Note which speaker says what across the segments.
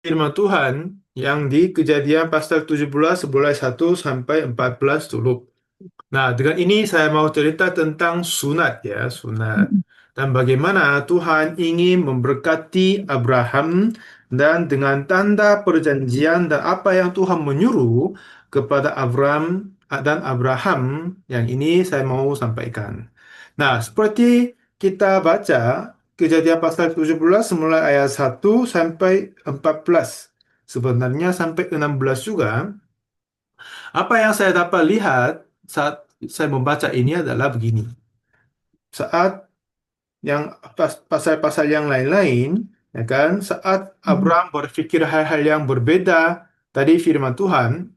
Speaker 1: firman Tuhan yang di Kejadian pasal 17 mulai 1 sampai 14 dulu. Nah, dengan ini saya mau cerita tentang sunat ya, sunat.
Speaker 2: Mm-mm.
Speaker 1: Dan bagaimana Tuhan ingin memberkati Abraham dan dengan tanda perjanjian dan apa yang Tuhan menyuruh kepada Abraham yang ini saya mau sampaikan. Nah, seperti kita baca Kejadian pasal 17 mulai ayat 1 sampai 14. Sebenarnya sampai 16 juga. Apa yang saya dapat lihat saat saya membaca ini adalah begini. Saat yang pasal-pasal yang lain-lain, ya kan, saat
Speaker 2: Mm-mm.
Speaker 1: Abraham berpikir hal-hal yang berbeda dari firman Tuhan,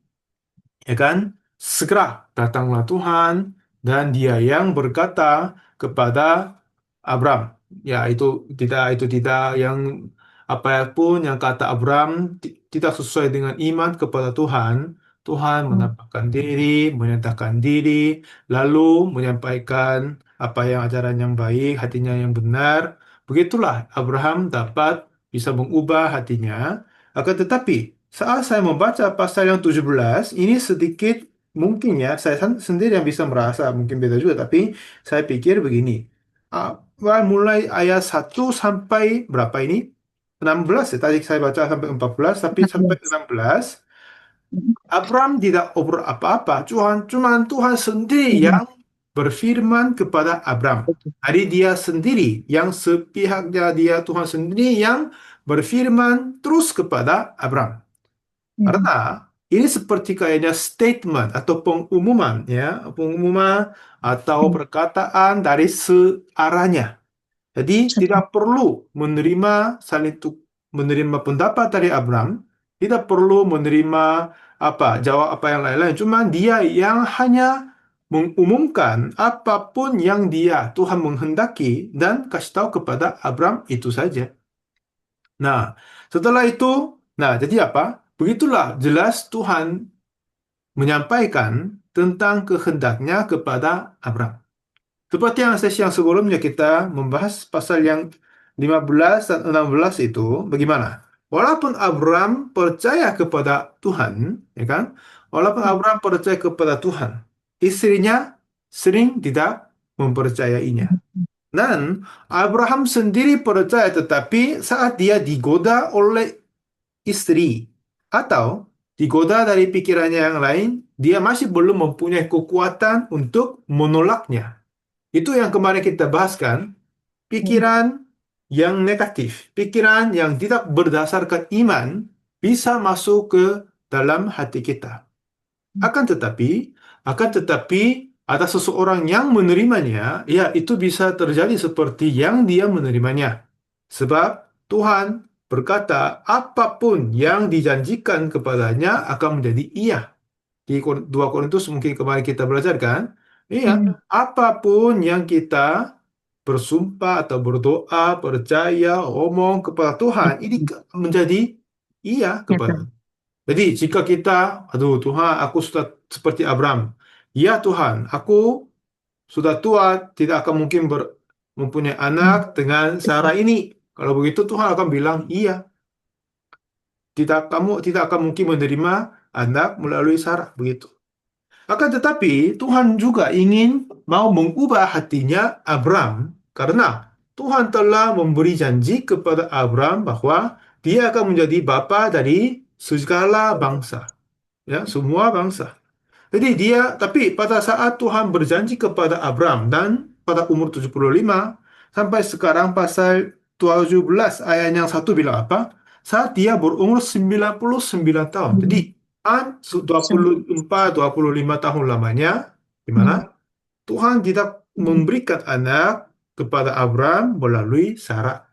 Speaker 1: ya kan, segera datanglah Tuhan dan dia yang berkata kepada Abram, ya itu tidak yang apapun yang kata Abram tidak sesuai dengan iman kepada Tuhan. Tuhan menampakkan diri, menyatakan diri, lalu menyampaikan apa yang ajaran yang baik, hatinya yang benar. Begitulah Abraham dapat bisa mengubah hatinya. Akan tetapi saat saya membaca pasal yang 17, ini sedikit mungkin ya, saya sendiri yang bisa merasa mungkin beda juga, tapi saya pikir begini. Mulai ayat 1 sampai berapa ini? 16 ya, tadi saya baca sampai 14, tapi sampai
Speaker 2: 16.
Speaker 1: 16,
Speaker 2: Mm-mm.
Speaker 1: Abraham tidak obrol apa-apa. Cuman Tuhan sendiri
Speaker 2: Mm-mm.
Speaker 1: yang berfirman kepada Abraham.
Speaker 2: Betul.
Speaker 1: Jadi dia sendiri, yang sepihaknya dia Tuhan sendiri yang berfirman terus kepada Abraham.
Speaker 2: Mm-mm.
Speaker 1: Karena ini seperti kayaknya statement atau pengumuman ya, pengumuman atau
Speaker 2: Mm.
Speaker 1: perkataan dari searahnya. Jadi
Speaker 2: Betul.
Speaker 1: tidak perlu menerima pendapat dari Abraham, tidak perlu menerima jawab apa yang lain-lain. Cuma dia yang hanya mengumumkan apapun yang Tuhan menghendaki dan kasih tahu kepada Abraham itu saja. Nah, setelah itu, nah jadi apa? Begitulah jelas Tuhan menyampaikan tentang kehendaknya kepada Abraham. Seperti yang sesi yang sebelumnya kita membahas pasal yang 15 dan 16 itu bagaimana? Walaupun Abraham percaya kepada Tuhan, ya kan? Walaupun
Speaker 2: Mm.
Speaker 1: Abraham percaya kepada Tuhan, istrinya sering tidak mempercayainya.
Speaker 2: Mm.
Speaker 1: Dan Abraham sendiri percaya tetapi saat dia digoda oleh istri atau digoda dari pikirannya yang lain, dia masih belum mempunyai kekuatan untuk menolaknya. Itu yang kemarin kita bahaskan,
Speaker 2: Mm.
Speaker 1: pikiran yang negatif, pikiran yang tidak berdasarkan iman bisa masuk ke dalam hati kita. Akan tetapi, ada seseorang yang menerimanya, ya itu bisa terjadi seperti yang dia menerimanya. Sebab Tuhan berkata, apapun yang dijanjikan kepadanya akan menjadi iya. Di 2 Korintus mungkin kemarin kita belajar kan? Iya,
Speaker 2: Mm.
Speaker 1: apapun yang kita bersumpah atau berdoa, percaya, omong kepada Tuhan, ini
Speaker 2: Mm.
Speaker 1: menjadi iya
Speaker 2: Nyata.
Speaker 1: kepada. Jadi jika kita, aduh Tuhan, aku sudah seperti Abraham. Ya Tuhan, aku sudah tua, tidak akan mungkin mempunyai
Speaker 2: Mm.
Speaker 1: anak dengan
Speaker 2: Betul.
Speaker 1: cara ini. Kalau begitu Tuhan akan bilang, iya, kamu tidak akan mungkin menerima anak melalui Sarah, begitu. Akan tetapi Tuhan juga ingin mau mengubah hatinya Abram karena Tuhan telah memberi janji kepada Abram bahwa dia akan menjadi bapa dari segala bangsa, ya, semua bangsa. Jadi tapi pada saat Tuhan berjanji kepada Abram dan pada umur 75 sampai sekarang pasal 17 ayat yang 1 bilang apa? Saat dia berumur 99 tahun. Jadi
Speaker 2: Mm. Sem-
Speaker 1: 25 tahun lamanya, di
Speaker 2: Mm.
Speaker 1: mana Tuhan tidak
Speaker 2: Mm.
Speaker 1: memberikan anak kepada Abram melalui Sarah.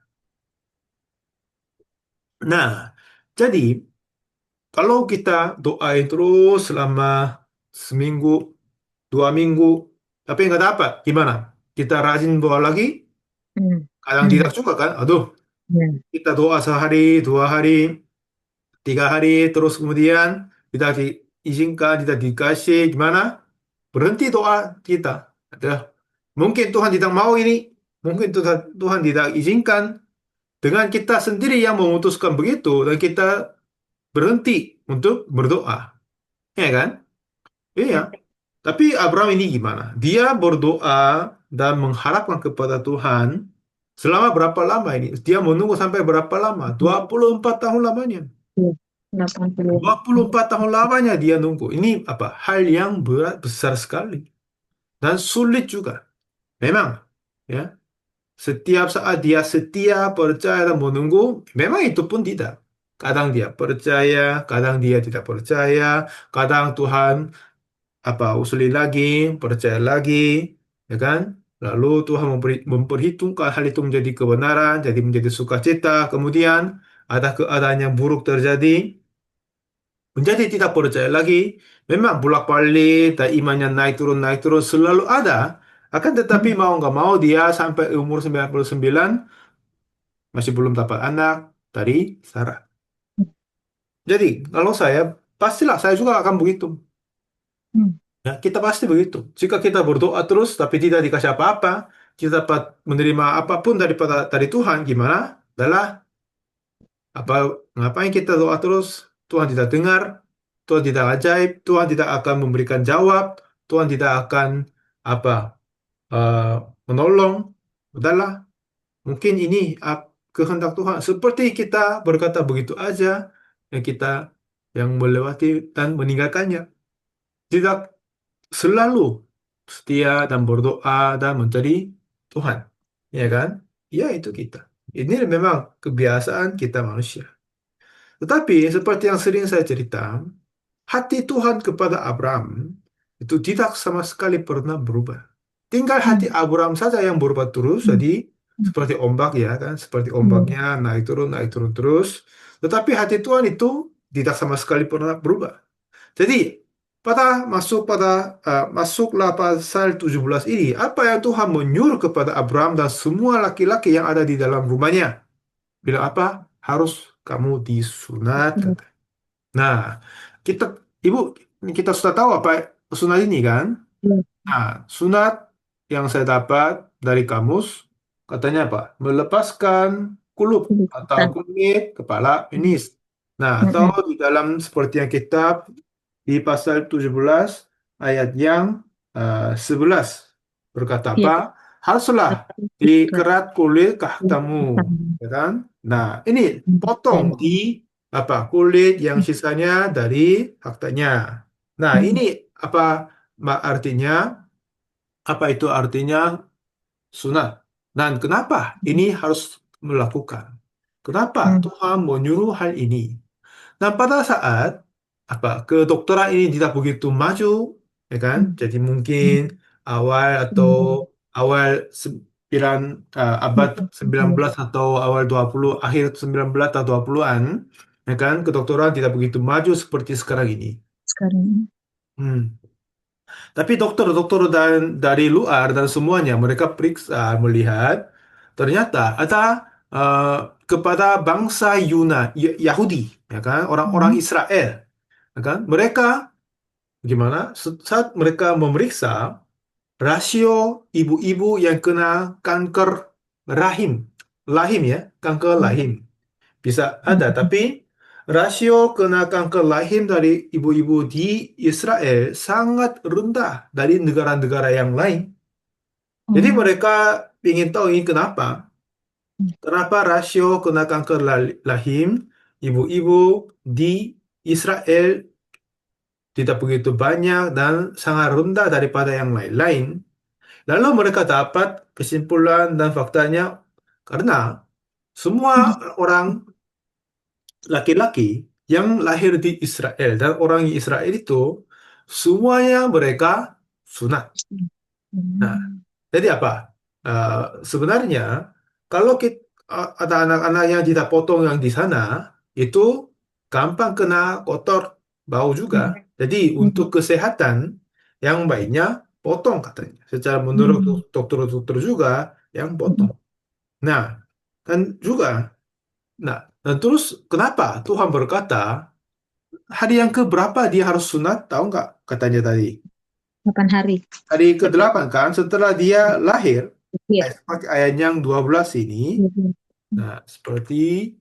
Speaker 1: Nah, jadi kalau kita doain terus selama seminggu, 2 minggu, tapi nggak dapat, gimana? Kita rajin doa lagi,
Speaker 2: Mm.
Speaker 1: kadang tidak
Speaker 2: Mm.
Speaker 1: juga kan? Aduh,
Speaker 2: Mm.
Speaker 1: kita doa sehari, 2 hari, 3 hari, terus kemudian tidak diizinkan, tidak dikasih, gimana? Berhenti doa kita. Ada. Mungkin Tuhan tidak mau ini, mungkin Tuhan tidak izinkan. dengan kita sendiri yang memutuskan begitu dan kita berhenti untuk berdoa, ya kan? Iya.
Speaker 2: Ya.
Speaker 1: Tapi Abraham ini gimana? Dia berdoa dan mengharapkan kepada Tuhan selama berapa lama ini? Dia menunggu sampai berapa lama? 24 tahun lamanya.
Speaker 2: Ya. 80.
Speaker 1: 24 tahun lamanya dia nunggu. Ini apa? Hal yang berat besar sekali dan sulit juga. Memang, ya. Setiap saat dia setia, percaya dan menunggu, memang itu pun tidak. Kadang dia percaya, kadang dia tidak percaya, kadang Tuhan usuli lagi, percaya lagi, ya kan? Lalu Tuhan memperhitungkan hal itu menjadi kebenaran, jadi menjadi sukacita. Kemudian ada keadaan yang buruk terjadi, menjadi tidak percaya lagi. Memang bolak-balik dan imannya naik turun selalu ada. Akan tetapi mau nggak mau dia sampai umur 99 masih belum dapat anak dari Sarah. Jadi kalau saya, pastilah saya juga akan begitu. Ya, kita pasti begitu. Jika kita berdoa terus tapi tidak dikasih apa-apa, kita dapat menerima apapun dari Tuhan, gimana? Adalah apa ngapain kita doa terus? Tuhan tidak dengar, Tuhan tidak ajaib, Tuhan tidak akan memberikan jawab, Tuhan tidak akan apa eh, menolong. Udahlah, mungkin ini kehendak Tuhan. Seperti kita berkata begitu aja, yang kita yang melewati dan meninggalkannya. Tidak selalu setia dan berdoa dan mencari Tuhan. Ya kan? Ya itu kita. Ini memang kebiasaan kita manusia. Tetapi seperti yang sering saya cerita, hati Tuhan kepada Abraham itu tidak sama sekali pernah berubah. Tinggal hati Abraham saja yang berubah terus, jadi seperti ombak ya kan, seperti ombaknya naik turun terus. Tetapi hati Tuhan itu tidak sama sekali pernah berubah. Jadi masuklah pasal 17 ini, apa yang Tuhan menyuruh kepada Abraham dan semua laki-laki yang ada di dalam rumahnya. Bilang apa? Harus kamu disunat, kata. Nah, kita, Ibu, kita sudah tahu apa sunat ini kan? Nah, sunat yang saya dapat dari kamus, katanya apa? Melepaskan kulup atau kulit kepala penis. Nah, atau di dalam seperti yang kitab di pasal 17 ayat yang 11 berkata apa? Haruslah dikerat kulit kahtamu, ya kan? Nah, ini potong di kulit yang sisanya dari hartanya. Nah, ini apa artinya? Apa itu artinya sunat? Dan kenapa ini harus melakukan? Kenapa Tuhan menyuruh hal ini? Nah, pada saat kedokteran ini tidak begitu maju, ya kan? Jadi mungkin awal atau awal abad 19 atau awal 20, akhir 19 atau 20-an, ya kan? Kedokteran tidak begitu maju seperti sekarang ini.
Speaker 2: Sekarang.
Speaker 1: Hmm. Tapi dokter-dokter dari luar dan semuanya mereka periksa melihat ternyata ada eh, kepada bangsa Yahudi, ya kan, orang-orang Israel, ya kan, mereka gimana? Saat mereka memeriksa rasio ibu-ibu yang kena kanker rahim, lahim ya, kanker lahim bisa ada, tapi rasio kena kanker lahir dari ibu-ibu di Israel sangat rendah dari negara-negara yang lain. Jadi mereka ingin tahu ini kenapa. Kenapa rasio kena kanker lahim ibu-ibu di Israel tidak begitu banyak dan sangat rendah daripada yang lain-lain. Lalu mereka dapat kesimpulan dan faktanya karena semua orang laki-laki yang lahir di Israel dan orang Israel itu semuanya mereka sunat. Nah, jadi apa? Eh, Sebenarnya kalau kita, ada anak-anak yang tidak potong yang di sana itu gampang kena kotor, bau juga. Jadi untuk kesehatan yang baiknya potong katanya. Secara menurut dokter-dokter juga yang potong. Nah, kan juga. Nah, dan terus kenapa Tuhan berkata hari yang keberapa dia harus sunat? Tahu nggak katanya tadi?
Speaker 2: 8 hari.
Speaker 1: Hari ke-8 kan setelah dia lahir.
Speaker 2: Iya.
Speaker 1: Seperti ayat yang 12 ini. Nah, seperti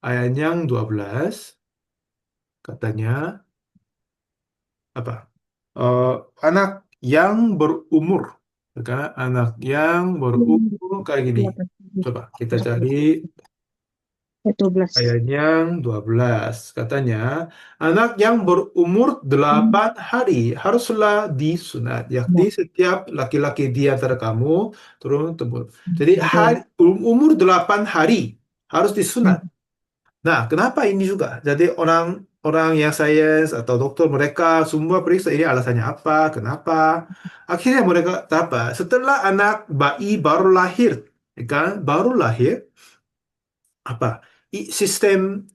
Speaker 1: ayat yang 12, katanya apa? Eh, anak yang berumur, ya kan? Anak yang berumur kayak gini.
Speaker 2: 8,
Speaker 1: Coba kita cari
Speaker 2: 12. Ya, 12.
Speaker 1: ayat yang 12. Katanya, anak yang berumur
Speaker 2: Hmm.
Speaker 1: 8 hari haruslah disunat. Yakni
Speaker 2: Ya.
Speaker 1: setiap laki-laki di antara kamu turun temurun. Jadi
Speaker 2: Ya.
Speaker 1: umur 8 hari harus disunat.
Speaker 2: Hmm.
Speaker 1: Nah, kenapa ini juga? Jadi orang yang sains atau dokter mereka semua periksa ini alasannya apa, kenapa. Akhirnya mereka apa? Setelah anak bayi baru lahir, ya kan? Baru lahir, apa? Sistem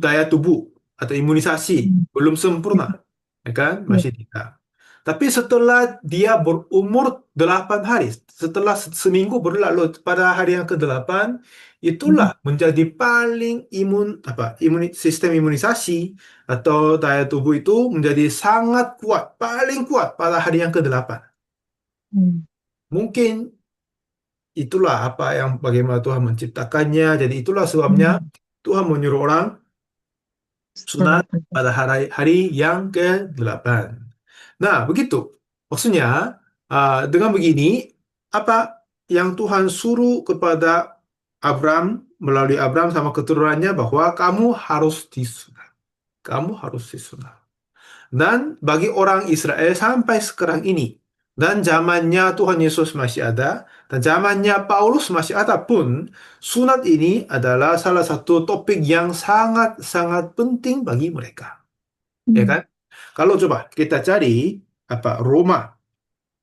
Speaker 1: daya tubuh atau imunisasi
Speaker 2: Hmm.
Speaker 1: belum sempurna, ya kan?
Speaker 2: Ya.
Speaker 1: Masih tidak. Tapi setelah dia berumur 8 hari, setelah seminggu berlalu pada hari yang ke-8, itulah
Speaker 2: Hmm.
Speaker 1: menjadi paling sistem imunisasi atau daya tubuh itu menjadi sangat kuat, paling kuat pada hari yang ke-8.
Speaker 2: Hmm.
Speaker 1: Mungkin itulah apa yang bagaimana Tuhan menciptakannya. Jadi itulah sebabnya
Speaker 2: Hmm.
Speaker 1: Tuhan menyuruh orang sunat
Speaker 2: 8.
Speaker 1: pada hari yang ke-8. Nah, begitu. Maksudnya, dengan begini, apa yang Tuhan suruh kepada Abram, melalui Abram sama keturunannya, bahwa kamu harus disunat. Kamu harus disunat. Dan bagi orang Israel sampai sekarang ini, dan zamannya Tuhan Yesus masih ada, dan zamannya Paulus masih ada pun, sunat ini adalah salah satu topik yang sangat-sangat penting bagi mereka. Ya
Speaker 2: Hmm.
Speaker 1: kan? Kalau coba kita cari Roma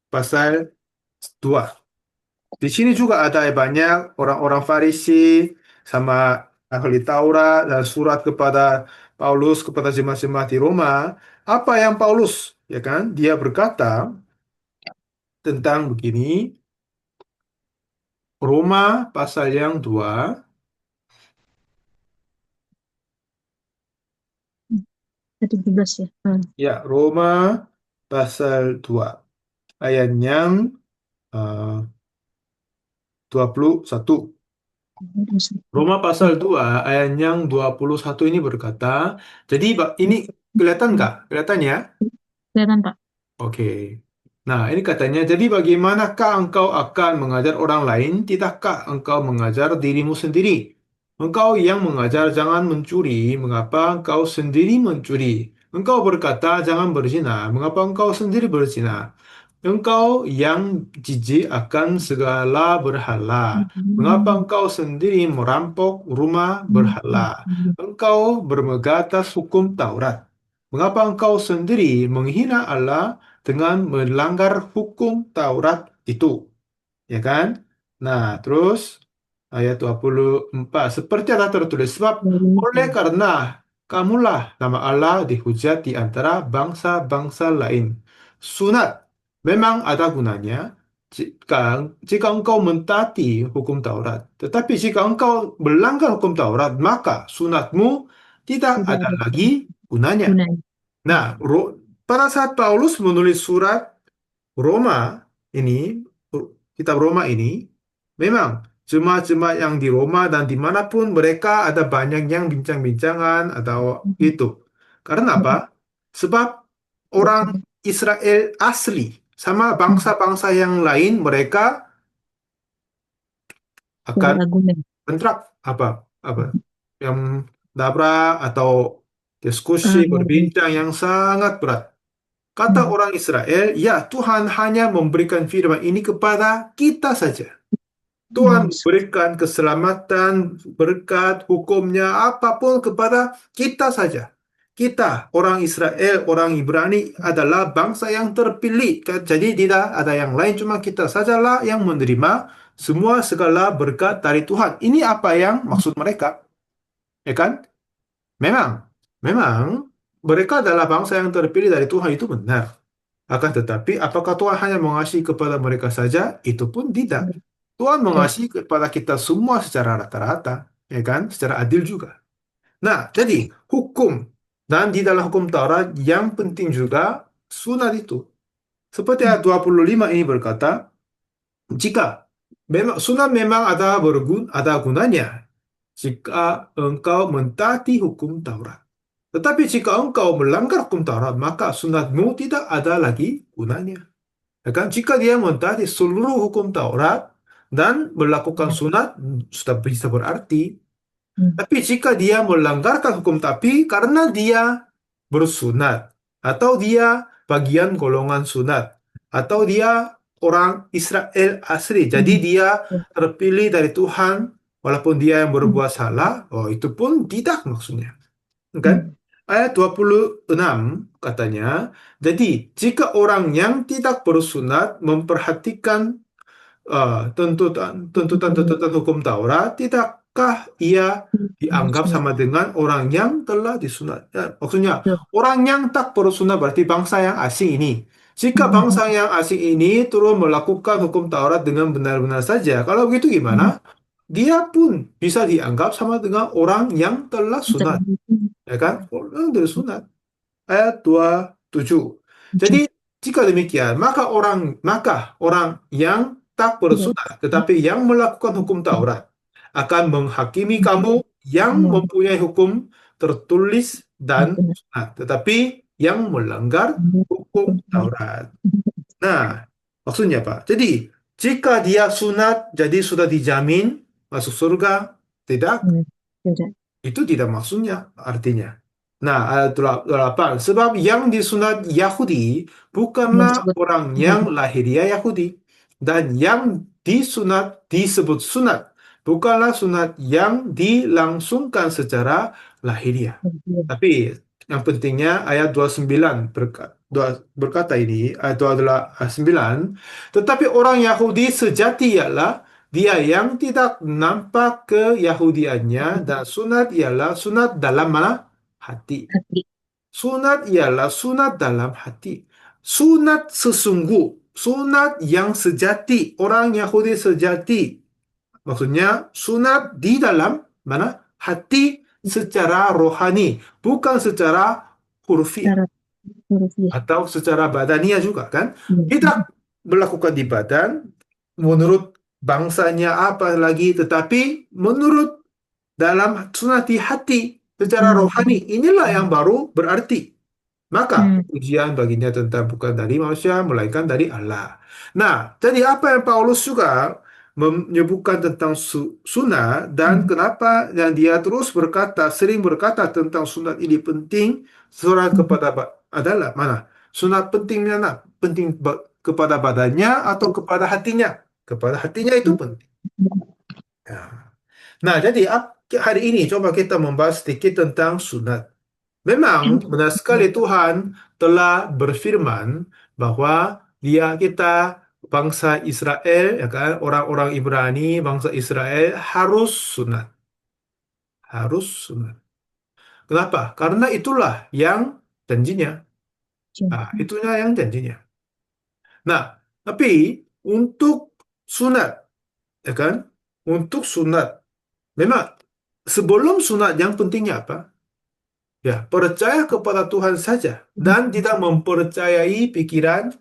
Speaker 1: pasal 2. Di sini juga ada banyak orang-orang Farisi sama ahli Taurat dan surat kepada Paulus kepada jemaat-jemaat di Roma. Apa yang Paulus, ya kan? Dia berkata tentang begini, Roma pasal yang 2,
Speaker 2: Ada 17 ya. Hmm.
Speaker 1: ya Roma pasal 2 ayat yang eh, 21. Roma pasal 2 ayat yang 21 ini berkata, jadi ini kelihatan nggak? Kelihatan ya?
Speaker 2: Kelihatan, Pak.
Speaker 1: Oke. Nah, ini katanya, jadi bagaimanakah engkau akan mengajar orang lain, tidakkah engkau mengajar dirimu sendiri? Engkau yang mengajar jangan mencuri, mengapa engkau sendiri mencuri? Engkau berkata jangan berzina, mengapa engkau sendiri berzina? Engkau yang jijik akan segala berhala. Mengapa
Speaker 2: Hmm.
Speaker 1: engkau sendiri merampok rumah berhala? Engkau bermegah atas hukum Taurat. Mengapa engkau sendiri menghina Allah dengan melanggar hukum Taurat itu? Ya kan? Nah, terus ayat 24. Seperti ada tertulis, sebab oleh karena kamulah nama Allah dihujat di antara bangsa-bangsa lain. Sunat memang ada gunanya jika engkau mentaati hukum Taurat. Tetapi jika engkau melanggar hukum Taurat, maka sunatmu tidak
Speaker 2: Tidak
Speaker 1: ada
Speaker 2: ada
Speaker 1: lagi gunanya.
Speaker 2: gunanya.
Speaker 1: Nah, pada saat Paulus menulis surat Roma ini, kitab Roma ini, memang jemaat-jemaat yang di Roma dan dimanapun mereka ada banyak yang bincang-bincangan atau gitu. Karena apa? Sebab orang Israel asli sama bangsa-bangsa yang lain mereka
Speaker 2: Tidak
Speaker 1: akan
Speaker 2: argumen.
Speaker 1: kontrak apa apa yang dabrak atau diskusi
Speaker 2: Ah,
Speaker 1: berbincang yang sangat berat. Kata
Speaker 2: hmm.
Speaker 1: orang Israel, ya Tuhan hanya memberikan firman ini kepada kita saja. Tuhan
Speaker 2: Yes.
Speaker 1: memberikan keselamatan, berkat, hukumnya, apapun kepada kita saja. Kita, orang Israel, orang Ibrani adalah bangsa yang terpilih. Jadi tidak ada yang lain, cuma kita sajalah yang menerima semua segala berkat dari Tuhan. Ini apa yang maksud mereka, ya kan? Memang, memang mereka adalah bangsa yang terpilih dari Tuhan itu benar. Akan tetapi, apakah Tuhan hanya mengasihi kepada mereka saja? Itu pun tidak. Tuhan
Speaker 2: Ya.
Speaker 1: mengasihi kepada kita semua secara rata-rata, ya kan? Secara adil juga. Nah, jadi hukum dan di dalam hukum Taurat yang penting juga sunat itu. Seperti ayat 25 ini berkata, jika Memang sunat memang ada gunanya jika engkau mentaati hukum Taurat. Tetapi jika engkau melanggar hukum Taurat, maka sunatmu tidak ada lagi gunanya. Ya kan? Jika dia mentaati seluruh hukum Taurat dan melakukan
Speaker 2: Ya.
Speaker 1: sunat, sudah bisa berarti.
Speaker 2: Hmm.
Speaker 1: Tapi jika dia melanggarkan hukum tapi karena dia bersunat, atau dia bagian golongan sunat, atau dia orang Israel asli, jadi
Speaker 2: Hmm.
Speaker 1: dia
Speaker 2: Ya.
Speaker 1: terpilih dari Tuhan, walaupun dia yang
Speaker 2: Hmm.
Speaker 1: berbuat salah, oh itu pun tidak maksudnya. Kan?
Speaker 2: Hmm.
Speaker 1: Ayat 26 katanya, jadi jika orang yang tidak bersunat memperhatikan tuntutan-tuntutan hukum Taurat, tidakkah ia
Speaker 2: Hmm.
Speaker 1: dianggap
Speaker 2: Sunat.
Speaker 1: sama dengan orang yang telah disunat? Ya, maksudnya,
Speaker 2: Tuh.
Speaker 1: orang yang tak bersunat berarti bangsa yang asing ini. Jika
Speaker 2: Hmm.
Speaker 1: bangsa yang asing ini terus melakukan hukum Taurat dengan benar-benar saja, kalau begitu
Speaker 2: Hmm.
Speaker 1: gimana? Dia pun bisa dianggap sama dengan orang yang telah sunat,
Speaker 2: Hmm.
Speaker 1: ya kan? Orang yang telah sunat. Ayat 27. Jadi
Speaker 2: Tujuh.
Speaker 1: jika demikian, maka orang yang tak
Speaker 2: Tidak.
Speaker 1: bersunat tetapi yang melakukan hukum Taurat akan menghakimi kamu yang
Speaker 2: Ya.
Speaker 1: mempunyai hukum tertulis dan
Speaker 2: Ya, benar.
Speaker 1: sunat, tetapi yang melanggar hukum Taurat. Nah, maksudnya Pak. Jadi jika dia sunat, jadi sudah dijamin masuk surga? Tidak.
Speaker 2: Hmm. Tidak.
Speaker 1: Itu tidak maksudnya artinya. Nah, ayat 8. Sebab yang disunat Yahudi bukanlah
Speaker 2: Disebut
Speaker 1: orang yang
Speaker 2: Yahudi.
Speaker 1: lahiriah Yahudi. Dan yang disunat disebut sunat. Bukanlah sunat yang dilangsungkan secara lahiriah.
Speaker 2: Ya.
Speaker 1: Tapi yang pentingnya ayat 29 berkata ini, ayat 29, tetapi orang Yahudi sejati ialah dia yang tidak nampak keyahudiannya dan sunat ialah sunat dalam mana? Hati.
Speaker 2: Hati.
Speaker 1: Sunat ialah sunat dalam hati. Sunat sesungguh, sunat yang sejati, orang Yahudi sejati. Maksudnya sunat di dalam mana? Hati secara rohani, bukan secara hurufiah
Speaker 2: Cara huruf ya.
Speaker 1: atau secara badania juga kan.
Speaker 2: Ya.
Speaker 1: Tidak melakukan di badan menurut bangsanya apa lagi, tetapi menurut dalam sunati hati secara
Speaker 2: Hmm.
Speaker 1: rohani. Inilah yang
Speaker 2: Hmm.
Speaker 1: baru berarti. Maka
Speaker 2: Hmm.
Speaker 1: ujian baginya tentang bukan dari manusia, melainkan dari Allah. Nah, jadi apa yang Paulus juga menyebutkan tentang sunat dan
Speaker 2: Hmm.
Speaker 1: kenapa yang dia terus berkata, sering berkata tentang sunat ini penting, surat
Speaker 2: Hmm.
Speaker 1: kepada adalah mana? Sunat pentingnya mana? Penting kepada badannya atau kepada hatinya? Kepada hatinya itu penting. Ya. Nah, jadi hari ini coba kita membahas sedikit tentang sunat. Memang benar sekali Tuhan telah berfirman bahwa kita bangsa Israel, ya kan, orang-orang Ibrani, bangsa Israel harus sunat, harus sunat. Kenapa? Karena itulah yang janjinya. Ah, itulah yang janjinya. Nah, tapi untuk sunat, ya kan, untuk sunat, memang sebelum sunat yang pentingnya apa? Ya, percaya kepada Tuhan saja dan tidak mempercayai pikiran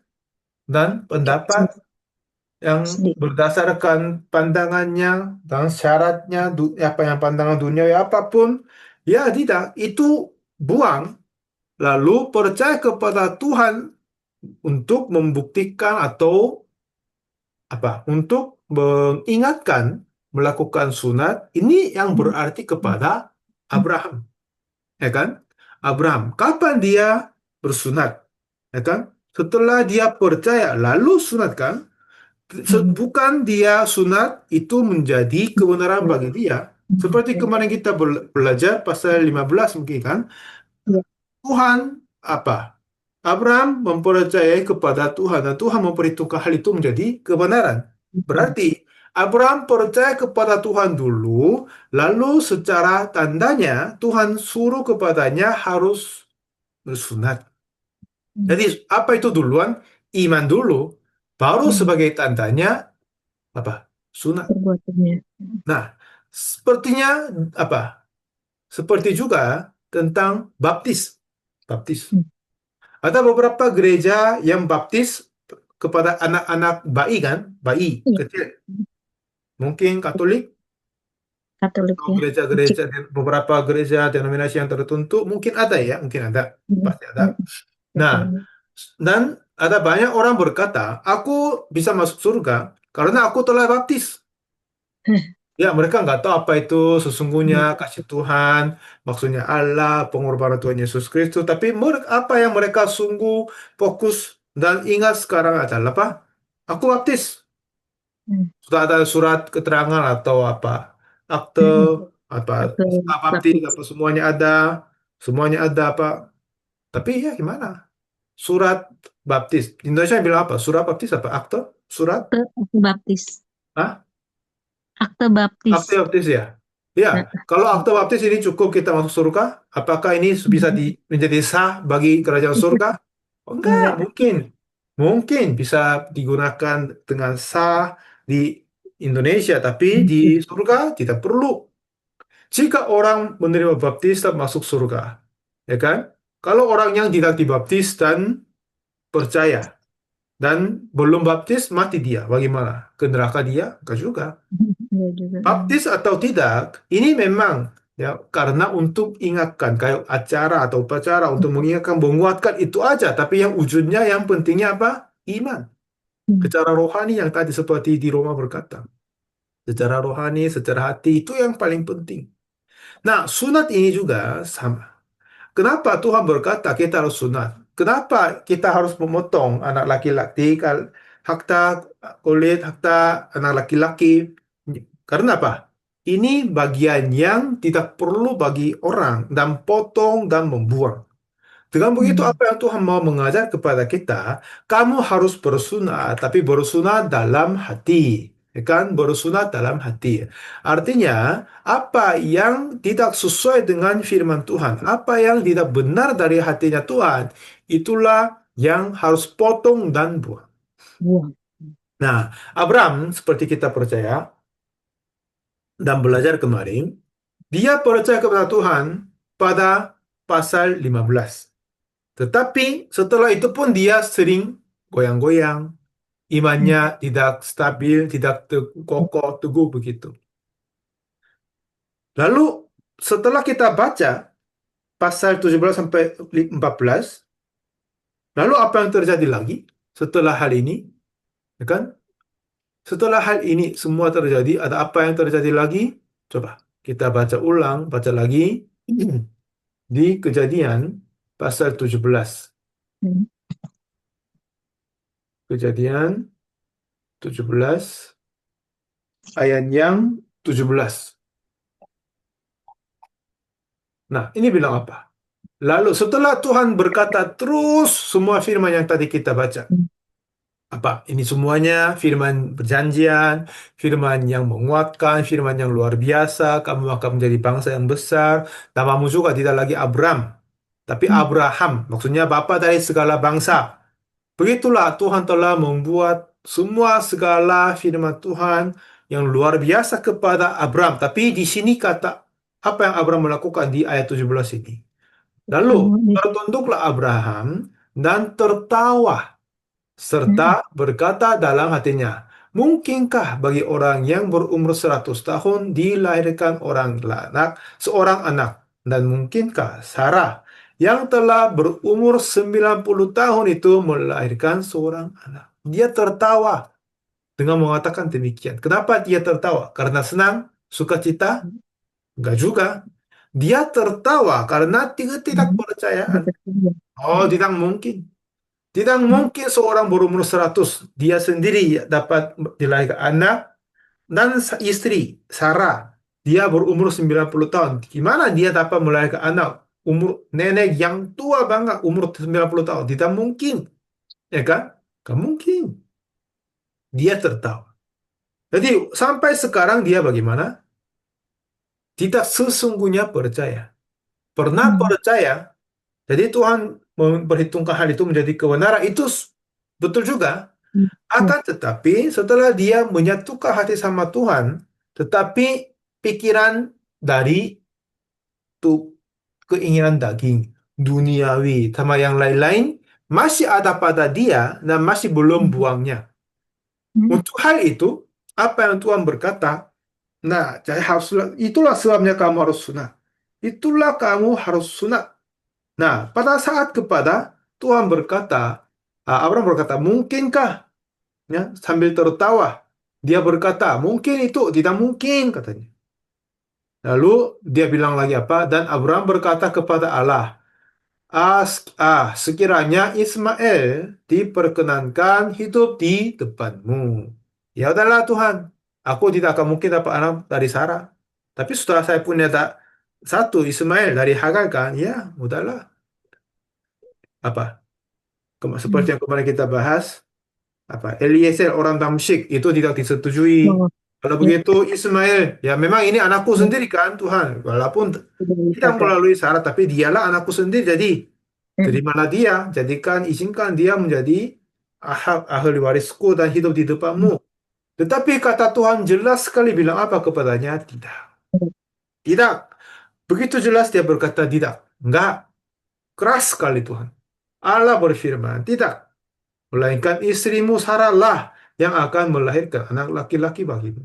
Speaker 1: dan pendapat yang
Speaker 2: Sedih.
Speaker 1: berdasarkan pandangannya dan syaratnya apa yang pandangan dunia apapun, ya tidak, itu buang, lalu percaya kepada Tuhan untuk membuktikan atau untuk mengingatkan melakukan sunat. Ini yang berarti kepada Abraham, ya kan? Abraham kapan dia bersunat, ya kan? Setelah dia percaya lalu sunat kan? Bukan dia sunat itu menjadi kebenaran bagi dia. Seperti kemarin kita belajar pasal 15 mungkin kan.
Speaker 2: Ya.
Speaker 1: Tuhan apa? Abraham mempercayai kepada Tuhan dan Tuhan memperhitungkan hal itu menjadi kebenaran. Berarti Abraham percaya kepada Tuhan dulu, lalu secara tandanya Tuhan suruh kepadanya harus bersunat. Jadi apa itu duluan? Iman dulu, baru sebagai tandanya apa? Sunat.
Speaker 2: Perbuatannya.
Speaker 1: Nah, sepertinya apa? Seperti juga tentang baptis. Baptis. Ada beberapa gereja yang baptis kepada anak-anak bayi kan? Bayi
Speaker 2: Iya.
Speaker 1: kecil. Mungkin Katolik
Speaker 2: Katolik
Speaker 1: atau
Speaker 2: ya. Cik.
Speaker 1: gereja-gereja, beberapa gereja denominasi yang tertentu mungkin ada ya, mungkin ada,
Speaker 2: Mm,
Speaker 1: pasti ada.
Speaker 2: mm,
Speaker 1: Nah,
Speaker 2: betul.
Speaker 1: dan ada banyak orang berkata, aku bisa masuk surga karena aku telah baptis. Ya, mereka nggak tahu apa itu sesungguhnya kasih Tuhan, maksudnya Allah, pengorbanan Tuhan Yesus Kristus. Tapi apa yang mereka sungguh fokus dan ingat sekarang adalah apa? Aku baptis.
Speaker 2: Hmm.
Speaker 1: Sudah ada surat keterangan atau apa, akte,
Speaker 2: Mm-mm.
Speaker 1: apa,
Speaker 2: Atau
Speaker 1: baptis,
Speaker 2: baptis.
Speaker 1: apa semuanya ada apa. Tapi ya gimana? Surat baptis. Di Indonesia bilang apa? Surat baptis apa? Akte? Surat?
Speaker 2: Akte baptis.
Speaker 1: Hah?
Speaker 2: Akte baptis.
Speaker 1: Akte baptis ya? Ya,
Speaker 2: Nah,
Speaker 1: kalau akte baptis ini cukup kita masuk surga, apakah ini bisa menjadi sah bagi kerajaan surga? Oh, enggak,
Speaker 2: enggak.
Speaker 1: mungkin. Mungkin bisa digunakan dengan sah di Indonesia, tapi di surga tidak perlu. Jika orang menerima baptis dan masuk surga, ya kan? Kalau orang yang tidak dibaptis dan percaya dan belum baptis, mati dia. Bagaimana? Ke neraka dia? Enggak juga.
Speaker 2: Enggak juga.
Speaker 1: Baptis atau tidak, ini memang ya karena untuk ingatkan kayak acara atau upacara untuk mengingatkan, menguatkan itu aja. Tapi yang ujungnya yang pentingnya apa? Iman.
Speaker 2: Hmm.
Speaker 1: Secara rohani yang tadi seperti di Roma berkata. Secara rohani, secara hati itu yang paling penting. Nah, sunat ini juga sama. Kenapa Tuhan berkata kita harus sunat? Kenapa kita harus memotong anak laki-laki, hakta kulit, hakta anak laki-laki? Karena apa? Ini bagian yang tidak perlu bagi orang dan potong dan membuang. Dengan begitu
Speaker 2: Hmm.
Speaker 1: apa yang Tuhan mau mengajar kepada kita, kamu harus bersunat, tapi bersunat dalam hati. Ya kan? Bersunat dalam hati. Artinya, apa yang tidak sesuai dengan firman Tuhan, apa yang tidak benar dari hatinya Tuhan, itulah yang harus potong dan buang.
Speaker 2: Buang.
Speaker 1: Nah, Abraham, seperti kita percaya dan belajar kemarin, dia percaya kepada Tuhan pada pasal 15. Tetapi setelah itu pun dia sering goyang-goyang,
Speaker 2: Hmm.
Speaker 1: imannya tidak stabil, tidak kokoh, teguh begitu. Lalu setelah kita baca pasal 17 sampai 14, lalu apa yang terjadi lagi setelah hal ini? Ya kan? Setelah hal ini semua terjadi, ada apa yang terjadi lagi? Coba kita baca ulang, baca lagi di Kejadian pasal 17.
Speaker 2: Hmm.
Speaker 1: Kejadian 17 ayat yang 17. Nah, ini bilang apa? Lalu setelah Tuhan berkata terus semua firman yang tadi kita baca.
Speaker 2: Hmm.
Speaker 1: Apa? Ini semuanya firman perjanjian, firman yang menguatkan, firman yang luar biasa. Kamu akan menjadi bangsa yang besar. Namamu juga tidak lagi Abram, tapi
Speaker 2: Hmm.
Speaker 1: Abraham. Maksudnya Bapa dari segala bangsa. Begitulah Tuhan telah membuat semua segala firman Tuhan yang luar biasa kepada Abram. Tapi di sini kata apa yang Abram melakukan di ayat 17 ini. Lalu
Speaker 2: Oh, itu.
Speaker 1: tertunduklah Abraham dan tertawa
Speaker 2: Hmm.
Speaker 1: serta berkata dalam hatinya, mungkinkah bagi orang yang berumur 100 tahun dilahirkan seorang anak? Dan mungkinkah Sarah yang telah berumur 90 tahun itu melahirkan seorang anak? Dia tertawa dengan mengatakan demikian. Kenapa dia tertawa? Karena senang, sukacita? Enggak juga. Dia tertawa karena
Speaker 2: Hmm.
Speaker 1: ketidakpercayaan.
Speaker 2: Betul.
Speaker 1: Oh, tidak mungkin. Tidak
Speaker 2: Hmm.
Speaker 1: mungkin seorang berumur 100 dia sendiri dapat dilahirkan anak, dan istri Sarah dia berumur 90 tahun. Gimana dia dapat melahirkan anak umur nenek yang tua banget umur 90 tahun? Tidak mungkin, ya kan? Gak mungkin. Dia tertawa. Jadi sampai sekarang dia bagaimana? Tidak sesungguhnya percaya. Pernah
Speaker 2: Hmm.
Speaker 1: percaya, jadi Tuhan memperhitungkan hal itu menjadi kebenaran. Itu betul juga.
Speaker 2: Hmm. Ya.
Speaker 1: Akan tetapi setelah dia menyatukan hati sama Tuhan, tetapi pikiran dari tuh keinginan daging, duniawi, sama yang lain-lain masih ada pada dia dan masih belum
Speaker 2: Hmm.
Speaker 1: buangnya.
Speaker 2: Hmm.
Speaker 1: Untuk hal itu, apa yang Tuhan berkata, nah, jadi haruslah, itulah sebabnya kamu harus sunat. Itulah kamu harus sunat. Nah, pada saat kepada Tuhan berkata, Abraham berkata, mungkinkah? Ya, sambil tertawa. Dia berkata, mungkin itu, tidak mungkin, katanya. Lalu dia bilang lagi apa? Dan Abraham berkata kepada Allah, sekiranya Ismail diperkenankan hidup di depanmu. Ya udahlah Tuhan, aku tidak akan mungkin dapat anak dari Sarah. Tapi setelah saya punya satu Ismail dari Hagar kan, ya udahlah. Apa? Seperti
Speaker 2: Hmm.
Speaker 1: yang kemarin kita bahas, Eliezer orang Damsyik itu tidak disetujui.
Speaker 2: Oh,
Speaker 1: Kalau
Speaker 2: ya,
Speaker 1: begitu Ismail, ya memang ini anakku
Speaker 2: ya,
Speaker 1: sendiri kan Tuhan, walaupun
Speaker 2: sudah
Speaker 1: tidak
Speaker 2: dicatat.
Speaker 1: melalui syarat, tapi dialah anakku sendiri. Jadi
Speaker 2: Hmm.
Speaker 1: terimalah dia, jadikan izinkan dia menjadi ahli warisku dan hidup di depanmu. Tetapi kata Tuhan jelas sekali bilang apa kepadanya? Tidak. Tidak. Begitu jelas dia berkata tidak. Enggak. Keras sekali Tuhan. Allah berfirman, tidak. Melainkan istrimu Sarahlah yang akan melahirkan anak laki-laki bagimu.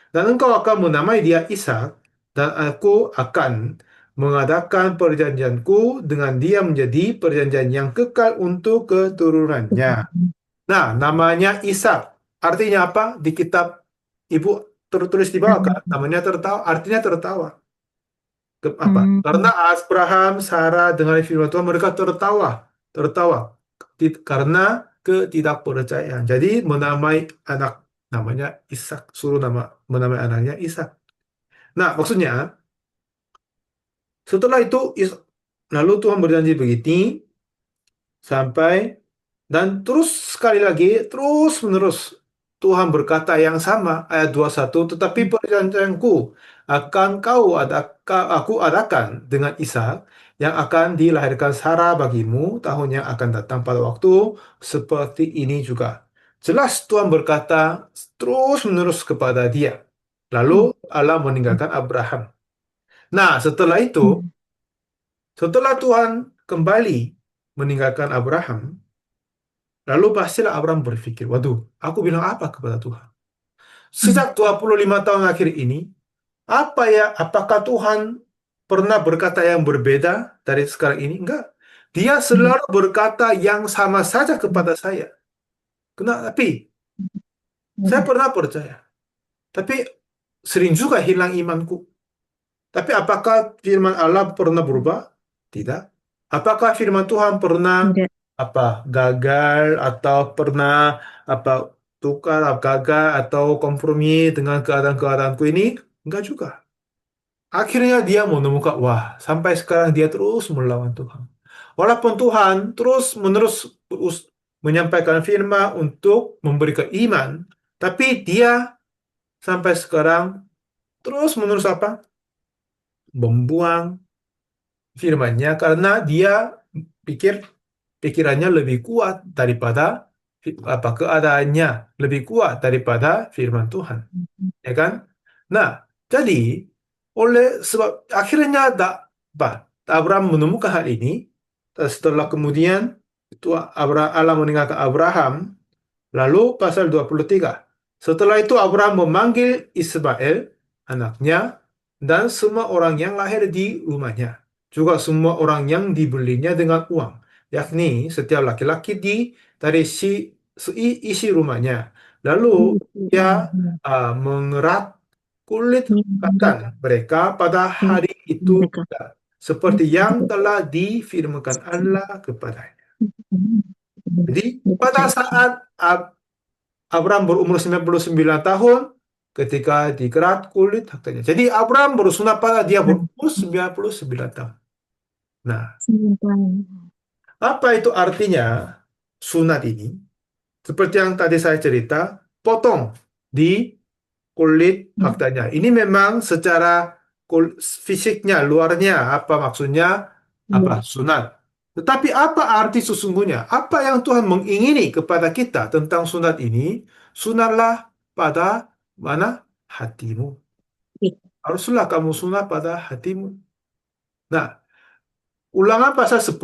Speaker 1: Dan engkau akan menamai dia Ishak, dan aku akan mengadakan perjanjianku dengan dia menjadi perjanjian yang kekal untuk keturunannya. Nah, namanya Ishak. Artinya apa? Di kitab ibu tertulis di bawah kan? Namanya tertawa, artinya tertawa. Apa?
Speaker 2: Hmm.
Speaker 1: Karena Abraham, Sarah dengan firman Tuhan mereka tertawa, tertawa karena ketidakpercayaan. Jadi menamai anak namanya Ishak, suruh menamai anaknya Ishak. Nah, maksudnya setelah itu lalu Tuhan berjanji begini sampai dan terus sekali lagi terus menerus Tuhan berkata yang sama ayat 21, tetapi perjanjianku akan aku adakan dengan Ishak yang akan dilahirkan Sarah bagimu tahun yang akan datang pada waktu seperti ini juga. Jelas Tuhan berkata terus menerus kepada dia. Lalu Allah meninggalkan Abraham. Nah, setelah Tuhan kembali meninggalkan Abraham, lalu pastilah Abraham berpikir, waduh, aku bilang apa kepada Tuhan?
Speaker 2: Hmm.
Speaker 1: Sejak 25 tahun akhir ini, apakah Tuhan pernah berkata yang berbeda dari sekarang ini? Enggak. Dia
Speaker 2: Hmm.
Speaker 1: selalu berkata yang sama saja
Speaker 2: Hmm.
Speaker 1: kepada saya. Tapi saya
Speaker 2: Hmm.
Speaker 1: pernah percaya. Tapi sering juga hilang imanku. Tapi apakah firman Allah pernah berubah? Tidak. Apakah firman Tuhan pernah
Speaker 2: Tidak.
Speaker 1: gagal atau pernah apa gagal atau kompromi dengan keadaan-keadaanku ini? Enggak juga. Akhirnya dia menemukan, wah, sampai sekarang dia terus melawan Tuhan. Walaupun Tuhan terus-menerus menyampaikan firman untuk memberikan iman, tapi dia sampai sekarang terus-menerus membuang firman-Nya karena dia pikir pikirannya lebih kuat daripada keadaannya lebih kuat daripada firman Tuhan, ya kan? Nah, jadi oleh sebab akhirnya Abraham menemukan hal ini. Setelah kemudian itu Allah meninggalkan Abraham. Lalu pasal 23. Setelah itu Abraham memanggil Ismail, anaknya, dan semua orang yang lahir di rumahnya. Juga semua orang yang dibelinya dengan uang, yakni setiap laki-laki dari isi rumahnya. Lalu dia mengerat kulit katan mereka pada hari itu
Speaker 2: Mereka.
Speaker 1: juga, seperti yang telah difirmankan Allah kepadanya. Jadi pada
Speaker 2: Dipercaya.
Speaker 1: saat Abraham berumur 99 tahun ketika dikerat kulit hartanya. Jadi Abraham bersunat pada dia berumur 99 tahun. Nah,
Speaker 2: Simpan.
Speaker 1: apa itu artinya sunat ini? Seperti yang tadi saya cerita, potong di kulit hartanya. Ini memang secara fisiknya, luarnya, apa maksudnya? Apa? Sunat. Tetapi apa arti sesungguhnya? Apa yang Tuhan mengingini kepada kita tentang sunat ini? Sunatlah pada mana? Hatimu. Haruslah kamu sunat pada hatimu. Nah, Ulangan pasal 10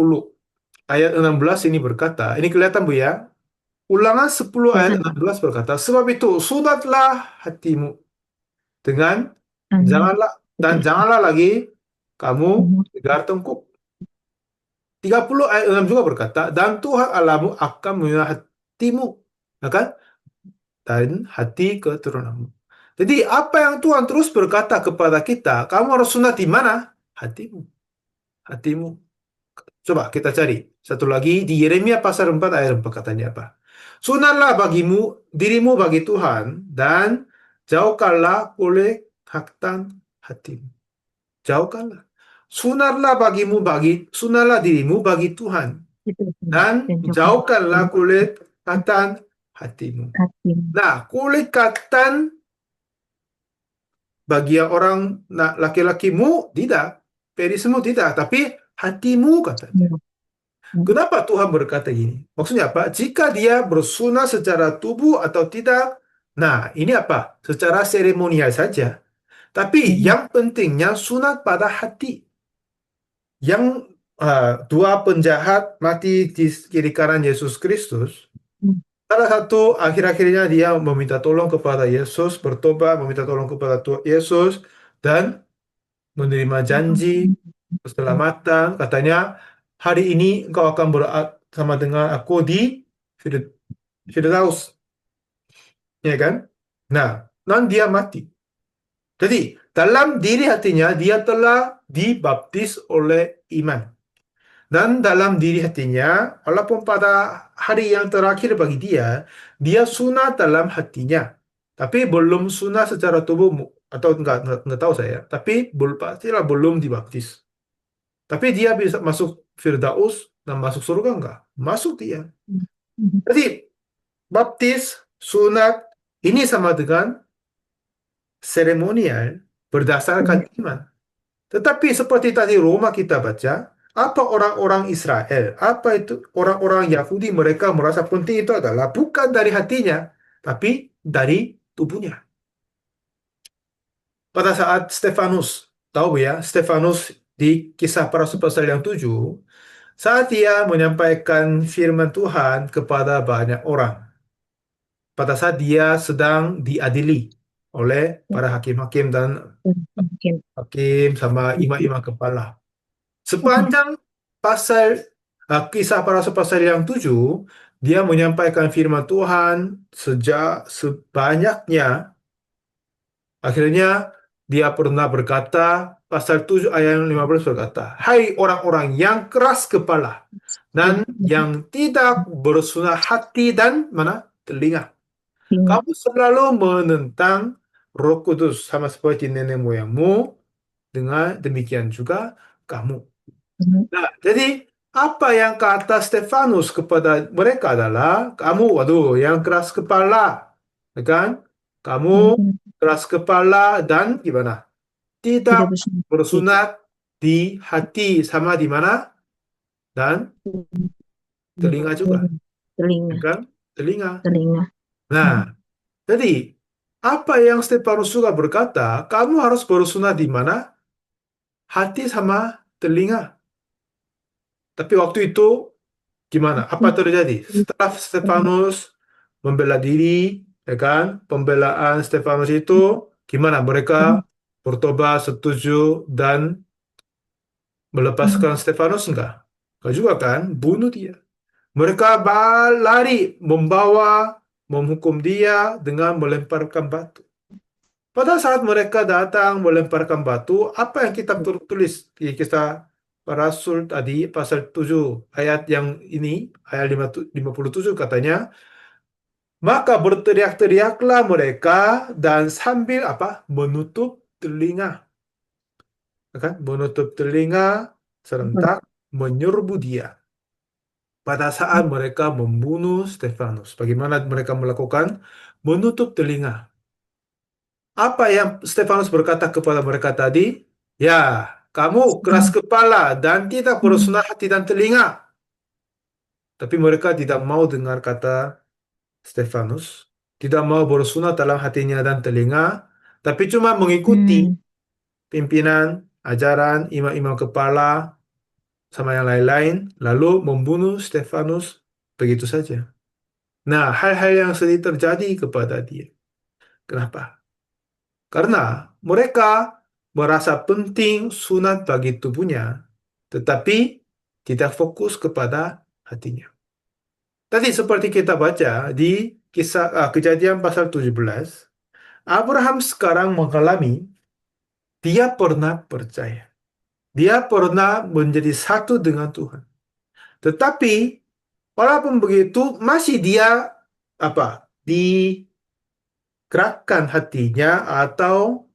Speaker 1: ayat 16 ini berkata, ini kelihatan Bu ya, Ulangan 10 ayat
Speaker 2: Jangan.
Speaker 1: 16 berkata, sebab itu sunatlah hatimu dengan
Speaker 2: Amin.
Speaker 1: janganlah dan
Speaker 2: Betul.
Speaker 1: janganlah lagi kamu
Speaker 2: Mhm.
Speaker 1: tegar tengkuk. 30 ayat 6 juga berkata, dan Tuhan Allahmu akan menyuruh hatimu, ya kan? Dan hati keturunanmu. Jadi apa yang Tuhan terus berkata kepada kita, kamu harus sunat di mana? Hatimu. Hatimu. Coba kita cari. Satu lagi di Yeremia pasal 4 ayat 4 katanya apa? Sunatlah bagimu dirimu bagi Tuhan dan jauhkanlah oleh haktan hatimu. Jauhkanlah. Sunatlah dirimu bagi Tuhan
Speaker 2: Itu benar.
Speaker 1: dan
Speaker 2: Dan juga
Speaker 1: jauhkanlah kulit katan hatimu.
Speaker 2: hati.
Speaker 1: Nah, kulit katan bagi yang orang laki-lakimu tidak, perismu tidak, tapi hatimu katanya.
Speaker 2: Ya. Hmm.
Speaker 1: Kenapa Tuhan berkata gini? Maksudnya apa? Jika dia bersunat secara tubuh atau tidak, nah ini apa? Secara seremonial saja. Tapi
Speaker 2: Mhm.
Speaker 1: yang pentingnya sunat pada hati. Yang dua penjahat mati di kiri kanan Yesus Kristus,
Speaker 2: Hmm.
Speaker 1: salah satu akhir-akhirnya dia meminta tolong kepada Yesus, bertobat, meminta tolong kepada Tuhan Yesus, dan menerima janji keselamatan. Katanya, hari ini engkau akan bersama dengan aku di Firdaus, ya kan? Nah, dan dia mati. Jadi, dalam diri hatinya dia telah dibaptis oleh iman. Dan dalam diri hatinya, walaupun pada hari yang terakhir bagi dia, dia sunat dalam hatinya. Tapi belum sunat secara tubuh, atau enggak tahu saya. Tapi pastilah belum dibaptis. Tapi dia bisa masuk Firdaus dan masuk surga enggak? Masuk dia.
Speaker 2: Mhm.
Speaker 1: Jadi, baptis, sunat, ini sama dengan seremonial berdasarkan
Speaker 2: Mhm.
Speaker 1: iman. Tetapi seperti tadi Roma kita baca, apa orang-orang Israel, apa itu orang-orang Yahudi, mereka merasa penting itu adalah bukan dari hatinya, tapi dari tubuhnya. Pada saat Stefanus, tahu ya, Stefanus di Kisah Para Rasul pasal yang 7, saat dia menyampaikan firman Tuhan kepada banyak orang, pada saat dia sedang diadili oleh para hakim-hakim dan
Speaker 2: Mungkin.
Speaker 1: hakim sama imam-imam kepala. Sepanjang pasal kisah para rasul pasal yang 7, dia menyampaikan firman Tuhan sejak sebanyaknya. Akhirnya dia pernah berkata, pasal 7 ayat yang 15 berkata, hai orang-orang yang keras kepala dan yang tidak bersunat hati dan mana? Telinga.
Speaker 2: Ingat.
Speaker 1: Kamu selalu menentang Roh Kudus sama seperti nenek moyangmu, dengan demikian juga kamu. Nah, jadi apa yang kata Stefanus kepada mereka adalah kamu, waduh, yang keras kepala, ya kan? Kamu keras kepala dan gimana? Tidak
Speaker 2: Tidak bersunat.
Speaker 1: bersunat di hati sama di mana? Dan telinga juga, ya
Speaker 2: Telinga.
Speaker 1: kan? Telinga.
Speaker 2: Telinga.
Speaker 1: Nah,
Speaker 2: Mhm.
Speaker 1: jadi apa yang Stefanus juga berkata, kamu harus bersunat di mana? Hati sama telinga. Tapi waktu itu gimana? Apa terjadi? Setelah Stefanus membela diri, ya kan? Pembelaan Stefanus itu gimana? Mereka bertobat, setuju, dan melepaskan Stefanus enggak? Enggak juga kan? Bunuh dia. Mereka lari, menghukum dia dengan melemparkan batu. Pada saat mereka datang melemparkan batu, apa yang kita tulis di kisah para rasul tadi, pasal 7 ayat yang ini, ayat 57 katanya, maka berteriak-teriaklah mereka dan sambil apa? Menutup telinga, ya kan? Menutup telinga serentak menyerbu dia. Pada saat mereka membunuh Stefanus, bagaimana mereka melakukan? Menutup telinga. Apa yang Stefanus berkata kepada mereka tadi? Ya, kamu keras kepala dan tidak bersunat hati dan telinga. Tapi mereka tidak mau dengar kata Stefanus, tidak mau bersunat dalam hatinya dan telinga, tapi cuma mengikuti
Speaker 2: Hmm.
Speaker 1: pimpinan, ajaran, imam-imam kepala, sama yang lain-lain, lalu membunuh Stefanus begitu saja. Nah, hal-hal yang sedih terjadi kepada dia. Kenapa? Karena mereka merasa penting sunat bagi tubuhnya, tetapi tidak fokus kepada hatinya. Tadi seperti kita baca di kisah Kejadian pasal 17, Abraham sekarang mengalami dia pernah percaya. Dia pernah menjadi satu dengan Tuhan. Tetapi walaupun begitu masih dia apa? Digerakkan hatinya atau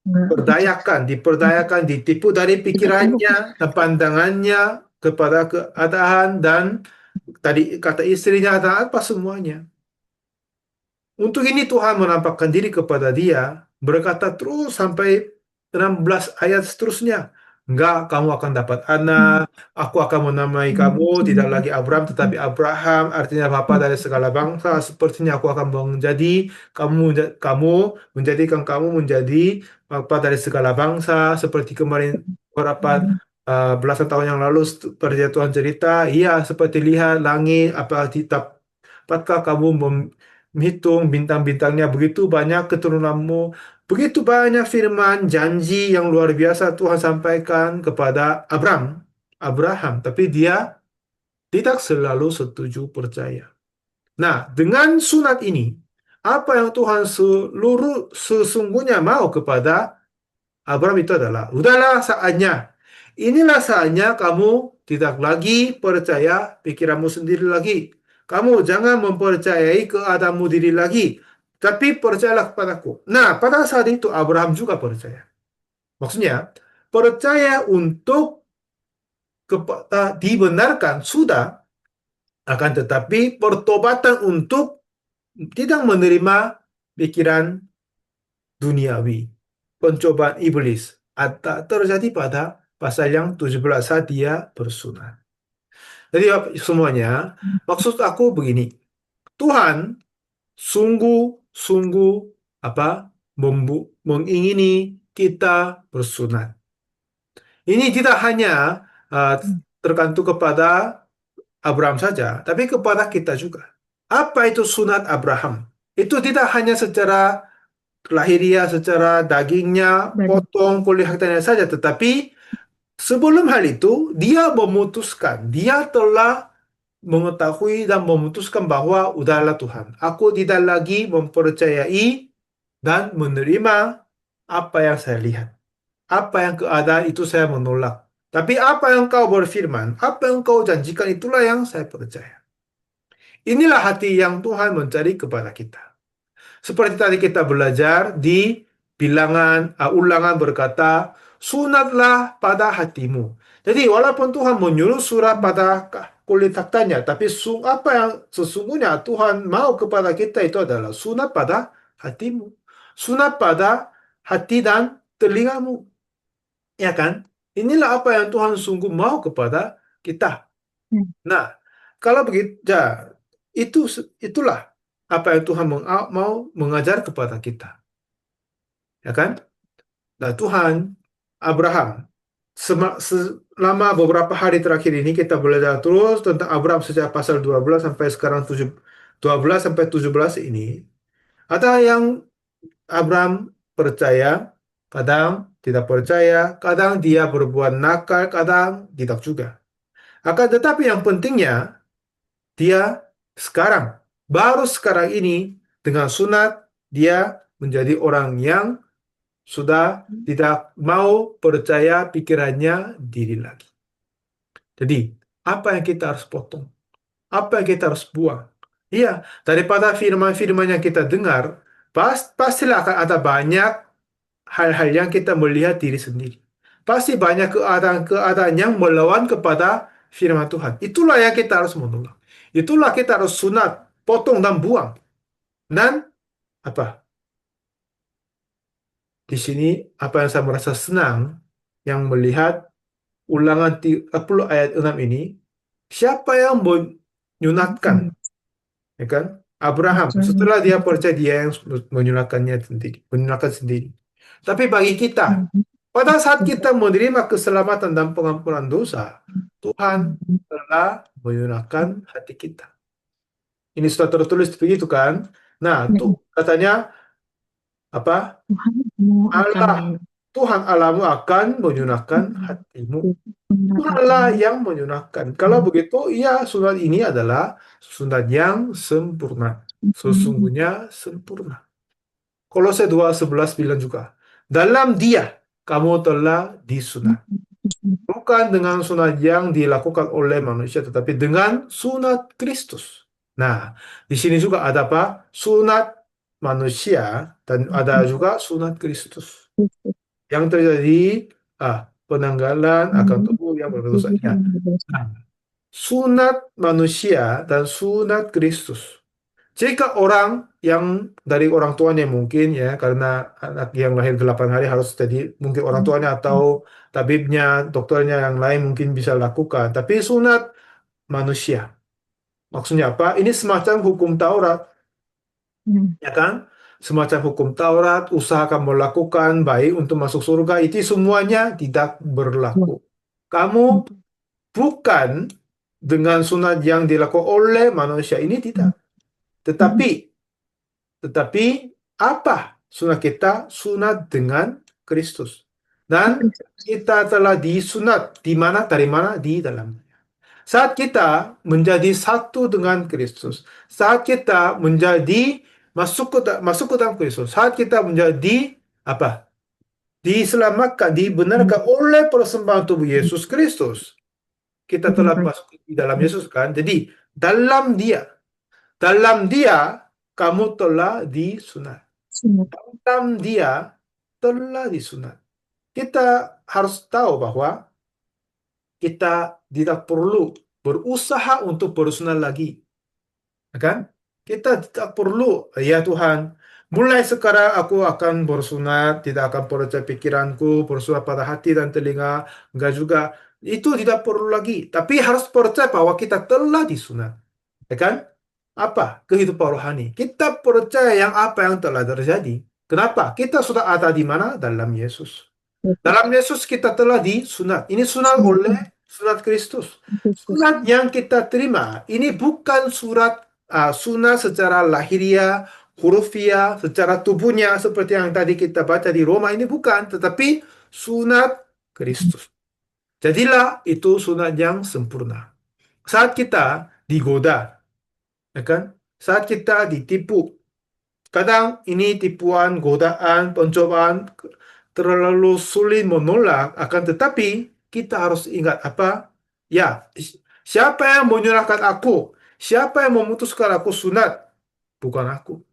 Speaker 2: Enggak,
Speaker 1: diperdayakan, ditipu dari
Speaker 2: kita tunggu.
Speaker 1: pikirannya dan pandangannya kepada keadaan dan tadi kata istrinya dan apa semuanya. Untuk ini Tuhan menampakkan diri kepada dia, berkata terus sampai 16 ayat seterusnya. Enggak, kamu akan dapat
Speaker 2: Hmm.
Speaker 1: anak, aku akan menamai kamu, tidak lagi Abram, tetapi Abraham, artinya bapa dari segala bangsa, sepertinya aku akan menjadi, kamu menjadikan kamu menjadi bapa dari segala bangsa, seperti kemarin beberapa belasan tahun yang lalu seperti Tuhan cerita, iya seperti lihat langit, dapatkah kamu menghitung bintang-bintangnya begitu banyak keturunanmu, begitu banyak firman janji yang luar biasa Tuhan sampaikan kepada Abraham, tapi dia tidak selalu setuju percaya. Nah, dengan sunat ini, apa yang Tuhan sesungguhnya mau kepada Abraham itu adalah, udahlah saatnya. Inilah saatnya kamu tidak lagi percaya pikiranmu sendiri lagi. Kamu jangan mempercayai keadaanmu diri lagi. Tapi percayalah kepadaku. Nah, pada saat itu Abraham juga percaya. Maksudnya, percaya untuk kepada dibenarkan sudah, akan tetapi pertobatan untuk tidak menerima pikiran duniawi, pencobaan iblis, atau terjadi pada pasal yang 17 saat dia bersunat. Jadi semuanya, maksud aku begini, Tuhan sungguh-sungguh mengingini kita bersunat. Ini tidak hanya tergantung kepada Abraham saja, tapi kepada kita juga. Apa itu sunat Abraham? Itu tidak hanya secara lahiriah, secara dagingnya,
Speaker 2: Badan.
Speaker 1: potong kulit hartanya saja, tetapi sebelum hal itu, dia memutuskan, dia telah mengetahui dan memutuskan bahwa udahlah Tuhan, aku tidak lagi mempercayai dan menerima apa yang saya lihat. Apa yang keadaan itu saya menolak. Tapi apa yang kau berfirman, apa yang kau janjikan itulah yang saya percaya. Inilah hati yang Tuhan mencari kepada kita. Seperti tadi kita belajar di ulangan berkata, sunatlah pada hatimu. Jadi walaupun Tuhan menyuruh surah pada kulit taktanya, tapi apa yang sesungguhnya Tuhan mau kepada kita itu adalah sunat pada hatimu. Sunat pada hati dan telingamu. Ya kan? Inilah apa yang Tuhan sungguh mau kepada kita.
Speaker 2: Hmm.
Speaker 1: Nah, kalau begitu, ya, itulah apa yang Tuhan mau mengajar kepada kita. Ya kan? Nah, Tuhan, Abraham, selama beberapa hari terakhir ini kita belajar terus tentang Abraham sejak pasal 12 sampai sekarang 12 sampai 17 ini. Ada yang Abraham percaya, kadang tidak percaya, kadang dia berbuat nakal, kadang tidak juga. Akan tetapi yang pentingnya, dia sekarang, baru sekarang ini, dengan sunat, dia menjadi orang yang sudah tidak mau percaya pikirannya diri lagi. Jadi, apa yang kita harus potong? Apa yang kita harus buang? Iya, daripada firman-firman yang kita dengar, pastilah akan ada banyak hal-hal yang kita melihat diri sendiri. Pasti banyak keadaan-keadaan yang melawan kepada firman Tuhan. Itulah yang kita harus menolak. Itulah kita harus sunat, potong dan buang. Dan apa? Di sini apa yang saya merasa senang yang melihat ulangan 30 ayat 6 ini, siapa yang menyunatkan,
Speaker 2: Hmm.
Speaker 1: ya kan? Abraham. Setelah dia percaya, dia yang menyunatkannya sendiri, menyunatkan sendiri. Tapi bagi kita,
Speaker 2: Hmm.
Speaker 1: Pada saat kita menerima keselamatan dan pengampunan dosa, Tuhan telah menyurahkan hati kita. Ini sudah tertulis begitu kan? Nah, tuh katanya apa?
Speaker 2: Tuhan mau akan
Speaker 1: Allah, Tuhan Allahmu akan menyunahkan hatimu.
Speaker 2: benar akan
Speaker 1: Tuhanlah yang menyunahkan. Kalau begitu, ya sunat ini adalah sunat yang sempurna. Sesungguhnya sempurna. Kolose 2:11 bilang juga, dalam Dia kamu telah disunat. Bukan dengan sunat yang dilakukan oleh manusia, tetapi dengan sunat Kristus. Nah, di sini juga ada apa? Sunat manusia dan ada juga sunat Kristus. Yang terjadi penanggalan akan tubuh yang berdosa. Ya. Nah, sunat manusia dan sunat Kristus. Jika orang yang dari orang tuanya mungkin ya, karena anak yang lahir 8 hari harus jadi mungkin orang tuanya atau tabibnya, dokternya yang lain mungkin bisa lakukan. Tapi sunat manusia. Maksudnya apa? Ini semacam hukum Taurat, ya kan? Semacam hukum Taurat, usahakan melakukan baik untuk masuk surga, itu semuanya tidak berlaku. Kamu bukan dengan sunat yang dilakukan oleh manusia ini tidak. Tetapi Tetapi apa sunat kita? Sunat dengan Kristus. Dan kita telah disunat di mana? Dari mana? Di dalam. Saat kita menjadi satu dengan Kristus, saat kita menjadi masuk ke dalam Kristus, saat kita menjadi apa? Diselamatkan, dibenarkan oleh persembahan tubuh Yesus Kristus. Kita telah masuk di dalam Yesus kan? Jadi dalam Dia kamu telah disunat. Dalam Dia telah disunat. Kita harus tahu bahwa kita tidak perlu berusaha untuk bersunat lagi, ya kan? Kita tidak perlu, ya Tuhan, mulai sekarang aku akan bersunat, tidak akan percaya pikiranku, bersunat pada hati dan telinga, enggak juga. Itu tidak perlu lagi. Tapi harus percaya bahwa kita telah disunat, ya kan? Apa? Kehidupan rohani. Kita percaya yang apa yang telah terjadi. Kenapa? Kita sudah ada di mana? Dalam Yesus. Dalam Yesus kita telah disunat. Ini sunat oleh sunat Kristus. Sunat yang kita terima ini bukan sunat secara lahiriah, hurufiah, secara tubuhnya seperti yang tadi kita baca di Roma ini bukan, tetapi sunat Kristus. Jadilah itu sunat yang sempurna. Saat kita digoda, ya kan? Saat kita ditipu, kadang ini tipuan, godaan, pencobaan terlalu sulit menolak, akan tetapi kita harus ingat apa? Ya, siapa yang menyerahkan aku? Siapa yang memutuskan aku sunat? Bukan aku.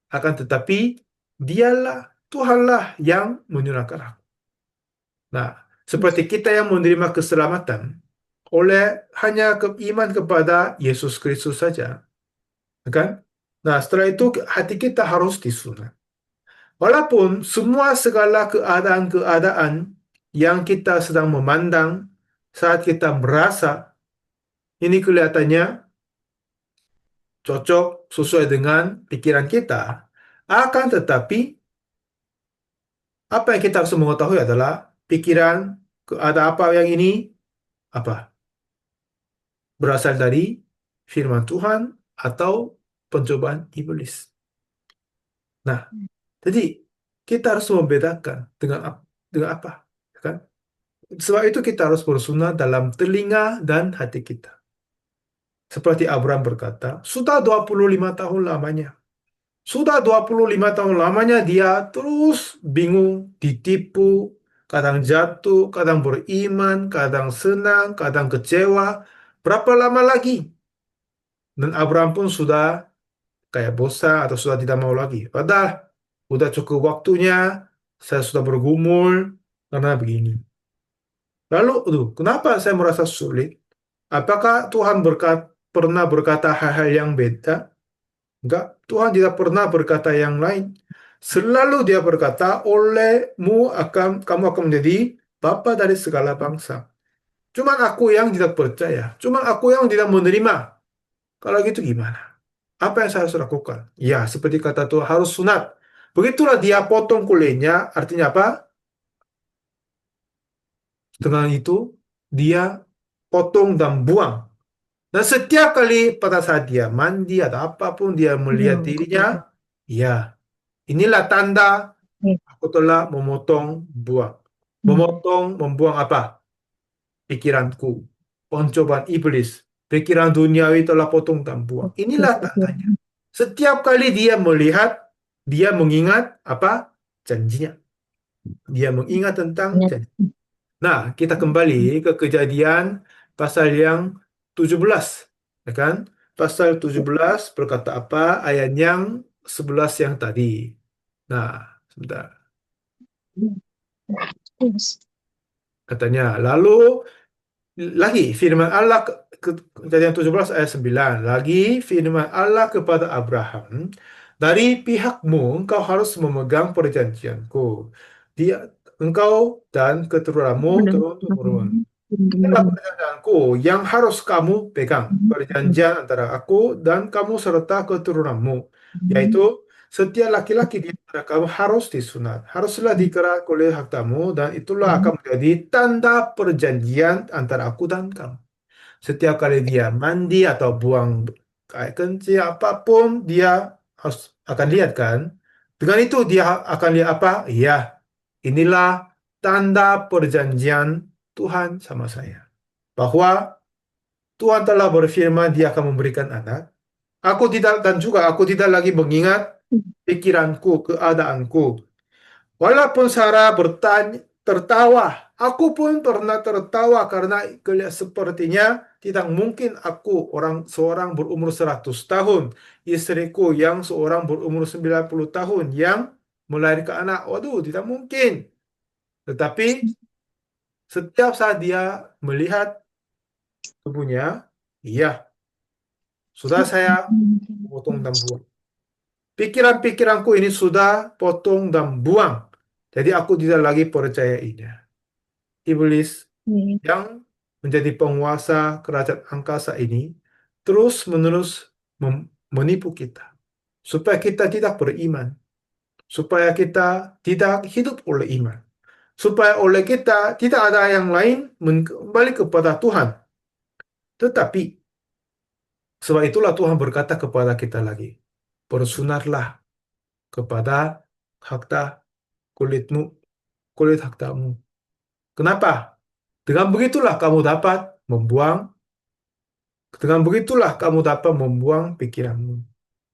Speaker 1: Akan tetapi dialah, Tuhanlah yang menyerahkan aku. Nah, seperti kita yang menerima keselamatan oleh hanya iman kepada Yesus Kristus saja, kan? Nah, setelah itu hati kita harus disunat. Walaupun semua segala keadaan-keadaan yang kita sedang memandang saat kita merasa ini kelihatannya cocok sesuai dengan pikiran kita, akan tetapi apa yang kita harus mengetahui adalah pikiran ada apa yang ini apa berasal dari firman Tuhan atau pencobaan iblis. Nah, jadi kita harus membedakan dengan apa, kan? Sebab itu kita harus bersunat dalam telinga dan hati kita. Seperti Abraham berkata, sudah 25 tahun lamanya. Sudah 25 tahun lamanya dia terus bingung, ditipu, kadang jatuh, kadang beriman, kadang senang, kadang kecewa. Berapa lama lagi? Dan Abraham pun sudah kayak bosan atau sudah tidak mau lagi. Padahal udah cukup waktunya, saya sudah bergumul karena begini. Lalu, kenapa saya merasa sulit? Apakah Tuhan pernah berkata hal-hal yang beda? Enggak, Tuhan tidak pernah berkata yang lain. Selalu dia berkata, kamu akan menjadi bapa dari segala bangsa. Cuman aku yang tidak percaya. Cuman aku yang tidak menerima. Kalau gitu gimana? Apa yang saya harus lakukan? Ya, seperti kata Tuhan, harus sunat. Begitulah dia potong kulitnya, artinya apa? Dengan itu, dia potong dan buang. Dan setiap kali pada saat dia mandi atau apapun dia melihat
Speaker 2: Iya,
Speaker 1: dirinya, ya, inilah tanda
Speaker 2: oke.
Speaker 1: aku telah memotong buang.
Speaker 2: Hmm.
Speaker 1: Memotong, membuang apa? Pikiranku. Pencobaan iblis. Pikiran duniawi telah potong dan buang.
Speaker 2: Oke,
Speaker 1: Inilah
Speaker 2: oke.
Speaker 1: tandanya. Setiap kali dia melihat, dia mengingat apa? Janjinya. Dia mengingat tentang
Speaker 2: Ingat.
Speaker 1: janji. Nah, kita kembali ke kejadian pasal yang 17. Ya kan? Pasal 17 berkata apa? Ayat yang 11 yang tadi. Nah, sebentar.
Speaker 2: Terus.
Speaker 1: Katanya, lalu lagi firman Allah kejadian 17 ayat 9. Lagi firman Allah kepada Abraham, dari pihakmu engkau harus memegang perjanjianku. Dia engkau dan keturunanmu
Speaker 2: Mendengar
Speaker 1: turun temurun. Inilah
Speaker 2: kemarin.
Speaker 1: perjanjianku yang harus kamu pegang. Perjanjian antara aku dan kamu serta keturunanmu. Yaitu setiap laki-laki di antara kamu harus disunat. Haruslah dikerak oleh hartamu dan itulah akan menjadi tanda perjanjian antara aku dan kamu. Setiap kali dia mandi atau buang air kencing apapun dia harus akan lihat kan. Dengan itu dia akan lihat apa? Iya, inilah tanda perjanjian Tuhan sama saya. Bahwa Tuhan telah berfirman dia akan memberikan anak. Aku tidak dan juga aku tidak lagi mengingat pikiranku, keadaanku. Walaupun Sarah bertanya, tertawa, aku pun pernah tertawa karena kelihatan sepertinya tidak mungkin aku seorang berumur 100 tahun, istriku yang seorang berumur 90 tahun yang melahirkan anak. Waduh, tidak mungkin. Tetapi setiap saat dia melihat tubuhnya, iya, sudah saya potong dan buang. Pikiran-pikiranku ini sudah potong dan buang. Jadi aku tidak lagi percaya ini. Iblis yang menjadi penguasa kerajaan angkasa ini terus-menerus menipu kita. Supaya kita tidak beriman. Supaya kita tidak hidup oleh iman. Supaya oleh kita tidak ada yang lain kembali kepada Tuhan. Tetapi sebab itulah Tuhan berkata kepada kita lagi, bersunatlah kepada harta kulitmu, kulit hartamu. Kenapa? Dengan begitulah kamu dapat membuang, dengan begitulah kamu dapat membuang pikiranmu.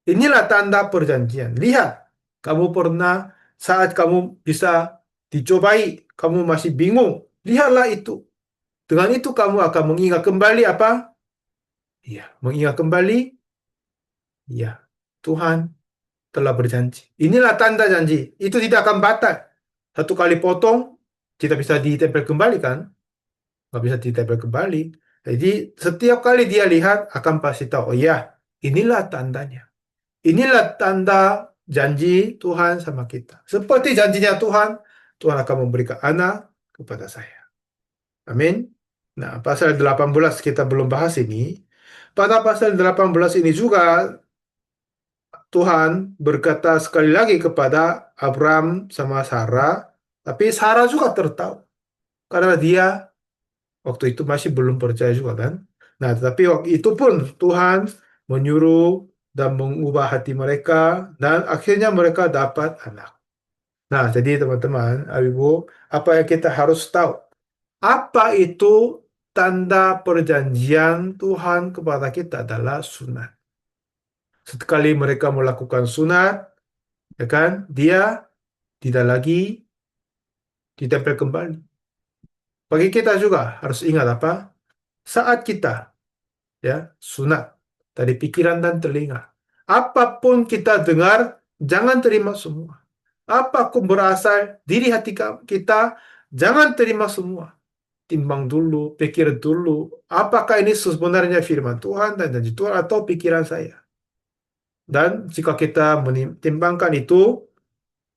Speaker 1: Inilah tanda perjanjian. Lihat, kamu pernah saat kamu bisa dicobai, kamu masih bingung. Lihatlah itu. Dengan itu kamu akan mengingat kembali apa? Iya, mengingat kembali, ya, Tuhan telah berjanji. Inilah tanda janji. Itu tidak akan batal. Satu kali potong, tidak bisa ditempel kembali kan? Nggak bisa ditempel kembali. Jadi setiap kali dia lihat akan pasti tahu, oh ya, inilah tandanya. Inilah tanda janji Tuhan sama kita. Seperti janjinya Tuhan, Tuhan akan memberikan anak kepada saya. Amin. Nah, pasal 18 kita belum bahas ini. Pada pasal 18 ini juga Tuhan berkata sekali lagi kepada Abram sama Sarah, tapi Sarah juga tertawa karena dia waktu itu masih belum percaya juga kan. Nah, tetapi waktu itu pun Tuhan menyuruh dan mengubah hati mereka dan akhirnya mereka dapat anak. Nah, jadi teman-teman, Ibu, apa yang kita harus tahu? Apa itu tanda perjanjian Tuhan kepada kita adalah sunat. Sekali mereka melakukan sunat, ya kan, dia tidak lagi ditempel kembali. Bagi kita juga harus ingat apa? Saat kita ya sunat dari pikiran dan telinga. Apapun kita dengar, jangan terima semua. Apapun berasal diri hati kita, jangan terima semua. Timbang dulu, pikir dulu, apakah ini sebenarnya firman Tuhan dan janji Tuhan atau pikiran saya. Dan jika kita menimbangkan itu,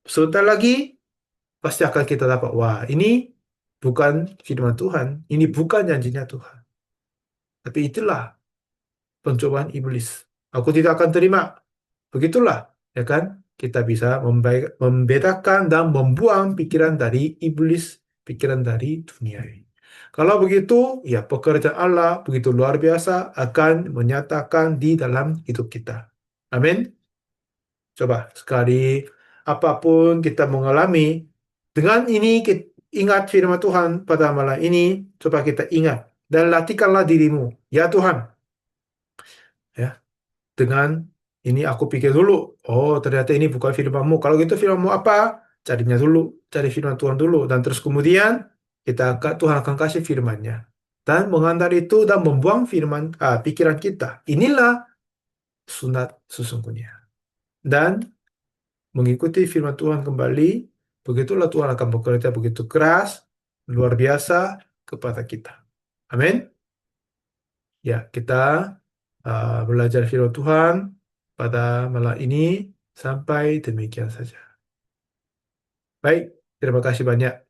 Speaker 1: sebentar lagi pasti akan kita dapat, wah ini bukan firman Tuhan, ini bukan janjinya Tuhan. Tapi itulah pencobaan iblis. Aku tidak akan terima. Begitulah, ya kan? Kita bisa membedakan dan membuang pikiran dari iblis, pikiran dari dunia ini. Kalau begitu, ya pekerjaan Allah begitu luar biasa akan menyatakan di dalam hidup kita. Amin. Coba sekali apapun kita mengalami, dengan ini kita ingat firman Tuhan pada malam ini, coba kita ingat dan latihkanlah dirimu. Ya Tuhan, ya, dengan ini aku pikir dulu, oh ternyata ini bukan firman-Mu. Kalau gitu firman-Mu apa? Carinya dulu, cari firman Tuhan dulu. Dan terus kemudian Tuhan akan kasih firman-Nya. Dan mengantar itu dan membuang pikiran kita. Inilah sunat sesungguhnya. Dan mengikuti firman Tuhan kembali, begitulah Tuhan akan bekerja begitu keras, luar biasa kepada kita. Amin. Ya, kita belajar firman Tuhan pada malam ini sampai demikian saja. Baik, terima kasih banyak.